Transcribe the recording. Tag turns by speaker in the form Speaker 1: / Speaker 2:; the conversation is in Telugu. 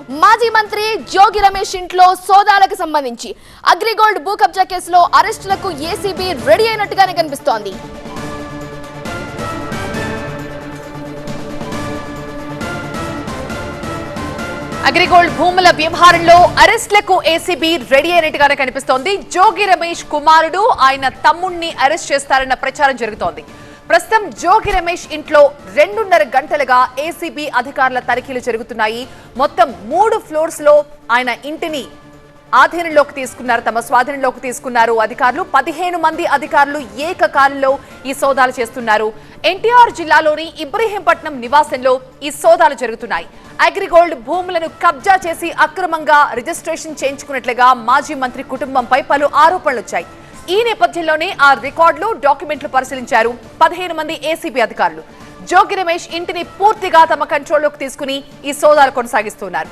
Speaker 1: మాజీ మంత్రి జోగి రమేష్ ఇంట్లో సోదాలకు సంబంధించి అగ్రిగోల్డ్ భూ కబ్జా కేసులో అరెస్టులకు ఏసీబీ రెడీ అయినట్టుగానే కనిపిస్తోంది.
Speaker 2: అగ్రిగోల్డ్ భూముల వ్యవహారంలో అరెస్టులకు ఏసీబీ రెడీ అయినట్టుగానే కనిపిస్తోంది. జోగి రమేష్ కుమారుడు ఆయన తమ్ముణ్ణి అరెస్ట్ చేస్తారన్న ప్రచారం జరుగుతోంది. ప్రస్తుతం జోగి రమేష్ ఇంట్లో 2.5 గంటలుగా ఏసీబీ అధికారుల తనిఖీలు జరుగుతున్నాయి. మొత్తం 3 ఫ్లోర్స్ లో ఆయన ఇంటిని ఆధీనంలోకి తీసుకున్నారు, తమ స్వాధీనంలోకి తీసుకున్నారు అధికారులు. 15 మంది అధికారులు ఏకకాలంలో ఈ సోదాలు చేస్తున్నారు. ఎన్టీఆర్ జిల్లాలోని ఇబ్రహీంపట్నం నివాసంలో ఈ సోదాలు జరుగుతున్నాయి. అగ్రిగోల్డ్ భూములను కబ్జా చేసి అక్రమంగా రిజిస్ట్రేషన్ చేయించుకున్నట్లుగా మాజీ మంత్రి కుటుంబంపై పలు ఆరోపణలు వచ్చాయి. ఈ నేపథ్యంలోనే ఆ రికార్డులు, డాక్యుమెంట్లు పరిశీలించారు 15 మంది ఏసీబీ అధికారులు. జోగి రమేష్ ఇంటిని పూర్తిగా తమ కంట్రోల్లోకి తీసుకుని ఈ సోదాలు కొనసాగిస్తున్నారు.